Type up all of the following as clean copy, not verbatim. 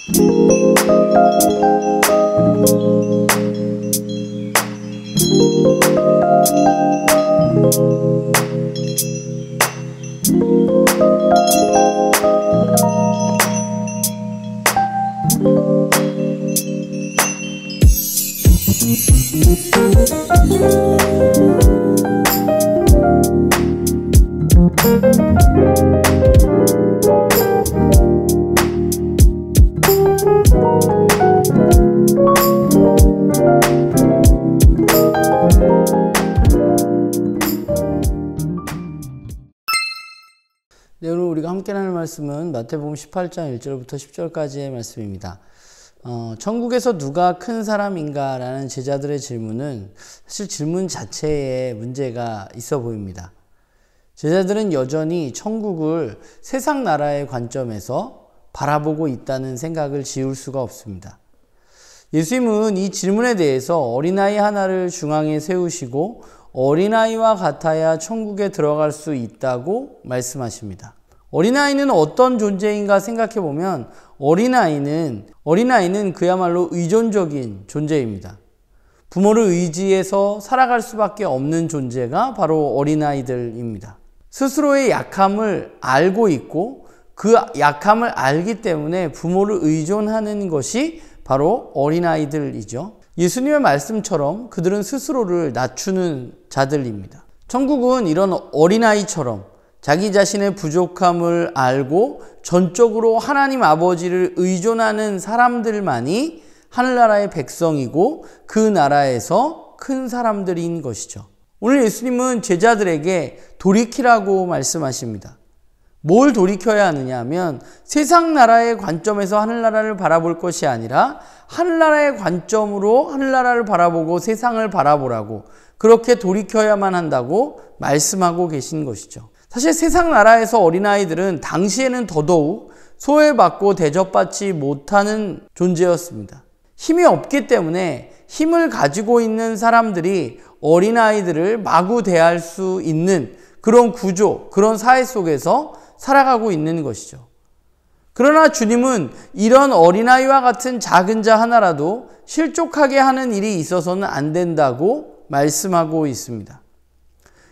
네, 오늘 우리가 함께 나눌 말씀은 마태복음 18장 1절부터 10절까지의 말씀입니다. 천국에서 누가 큰 사람인가? 라는 제자들의 질문은 사실 질문 자체에 문제가 있어 보입니다. 제자들은 여전히 천국을 세상 나라의 관점에서 바라보고 있다는 생각을 지울 수가 없습니다. 예수님은 이 질문에 대해서 어린아이 하나를 중앙에 세우시고 어린아이와 같아야 천국에 들어갈 수 있다고 말씀하십니다. 어린아이는 어떤 존재인가 생각해 보면 어린아이는 그야말로 의존적인 존재입니다. 부모를 의지해서 살아갈 수밖에 없는 존재가 바로 어린아이들입니다. 스스로의 약함을 알고 있고 그 약함을 알기 때문에 부모를 의존하는 것이 바로 어린아이들이죠. 예수님의 말씀처럼 그들은 스스로를 낮추는 자들입니다. 천국은 이런 어린아이처럼 자기 자신의 부족함을 알고 전적으로 하나님 아버지를 의존하는 사람들만이 하늘나라의 백성이고 그 나라에서 큰 사람들인 것이죠. 오늘 예수님은 제자들에게 돌이키라고 말씀하십니다. 뭘 돌이켜야 하느냐 하면 세상 나라의 관점에서 하늘나라를 바라볼 것이 아니라 하늘나라의 관점으로 하늘나라를 바라보고 세상을 바라보라고, 그렇게 돌이켜야만 한다고 말씀하고 계신 것이죠. 사실 세상 나라에서 어린아이들은 당시에는 더더욱 소외받고 대접받지 못하는 존재였습니다. 힘이 없기 때문에 힘을 가지고 있는 사람들이 어린아이들을 마구 대할 수 있는 그런 구조, 그런 사회 속에서 살아가고 있는 것이죠. 그러나 주님은 이런 어린아이와 같은 작은 자 하나라도 실족하게 하는 일이 있어서는 안 된다고 말씀하고 있습니다.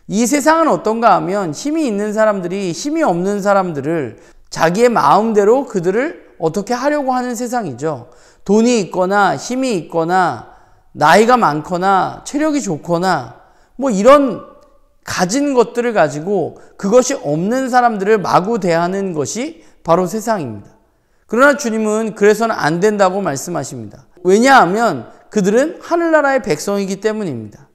이 세상은 어떤가 하면 힘이 있는 사람들이 힘이 없는 사람들을 자기의 마음대로 그들을 어떻게 하려고 하는 세상이죠. 돈이 있거나 힘이 있거나 나이가 많거나 체력이 좋거나 뭐 이런 가진 것들을 가지고 그것이 없는 사람들을 마구 대하는 것이 바로 세상입니다. 그러나 주님은 그래서는 안 된다고 말씀하십니다. 왜냐하면 그들은 하늘나라의 백성이기 때문입니다.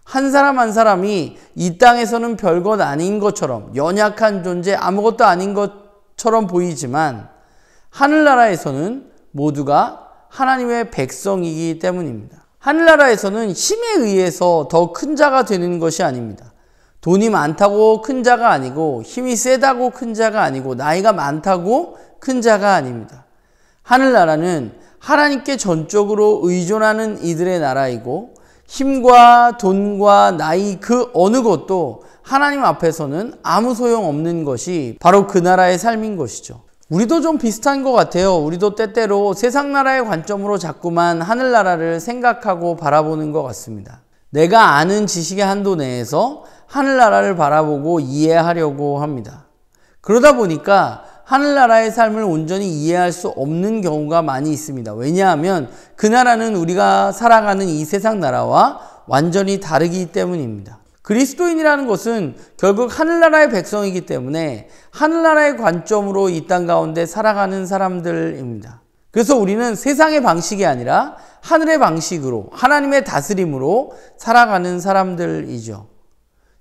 한 사람 한 사람이 이 땅에서는 별것 아닌 것처럼, 연약한 존재, 아무것도 아닌 것처럼 보이지만 하늘나라에서는 모두가 하나님의 백성이기 때문입니다. 하늘나라에서는 힘에 의해서 더 큰 자가 되는 것이 아닙니다. 돈이 많다고 큰 자가 아니고, 힘이 세다고 큰 자가 아니고, 나이가 많다고 큰 자가 아닙니다. 하늘나라는 하나님께 전적으로 의존하는 이들의 나라이고, 힘과 돈과 나이 그 어느 것도 하나님 앞에서는 아무 소용없는 것이 바로 그 나라의 삶인 것이죠. 우리도 좀 비슷한 것 같아요. 우리도 때때로 세상 나라의 관점으로 자꾸만 하늘나라를 생각하고 바라보는 것 같습니다. 내가 아는 지식의 한도 내에서 하늘나라를 바라보고 이해하려고 합니다. 그러다 보니까 하늘나라의 삶을 온전히 이해할 수 없는 경우가 많이 있습니다. 왜냐하면 그 나라는 우리가 살아가는 이 세상 나라와 완전히 다르기 때문입니다. 그리스도인이라는 것은 결국 하늘나라의 백성이기 때문에 하늘나라의 관점으로 이 땅 가운데 살아가는 사람들입니다. 그래서 우리는 세상의 방식이 아니라 하늘의 방식으로, 하나님의 다스림으로 살아가는 사람들이죠.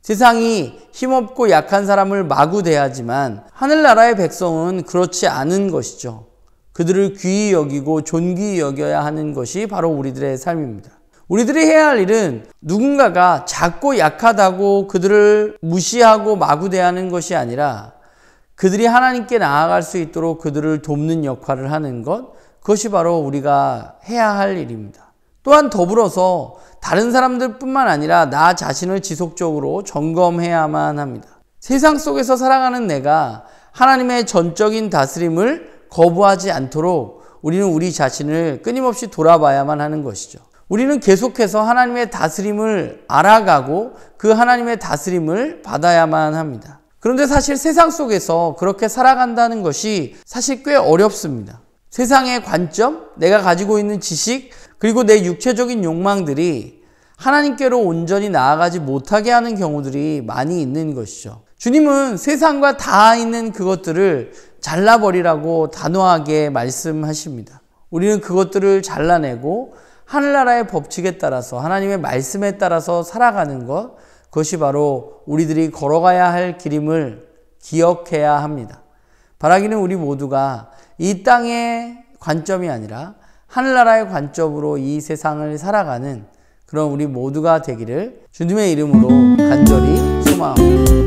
세상이 힘없고 약한 사람을 마구 대하지만 하늘나라의 백성은 그렇지 않은 것이죠. 그들을 귀히 여기고 존귀히 여겨야 하는 것이 바로 우리들의 삶입니다. 우리들이 해야 할 일은 누군가가 작고 약하다고 그들을 무시하고 마구 대하는 것이 아니라 그들이 하나님께 나아갈 수 있도록 그들을 돕는 역할을 하는 것, 그것이 바로 우리가 해야 할 일입니다. 또한 더불어서 다른 사람들뿐만 아니라 나 자신을 지속적으로 점검해야만 합니다. 세상 속에서 살아가는 내가 하나님의 전적인 다스림을 거부하지 않도록 우리는 우리 자신을 끊임없이 돌아봐야만 하는 것이죠. 우리는 계속해서 하나님의 다스림을 알아가고 그 하나님의 다스림을 받아야만 합니다. 그런데 사실 세상 속에서 그렇게 살아간다는 것이 사실 꽤 어렵습니다. 세상의 관점, 내가 가지고 있는 지식, 그리고 내 육체적인 욕망들이 하나님께로 온전히 나아가지 못하게 하는 경우들이 많이 있는 것이죠. 주님은 세상과 닿아 있는 그것들을 잘라버리라고 단호하게 말씀하십니다. 우리는 그것들을 잘라내고 하늘나라의 법칙에 따라서 하나님의 말씀에 따라서 살아가는 것, 그것이 바로 우리들이 걸어가야 할 길임을 기억해야 합니다. 바라기는 우리 모두가 이 땅의 관점이 아니라 하늘나라의 관점으로 이 세상을 살아가는 그런 우리 모두가 되기를 주님의 이름으로 간절히 소망합니다.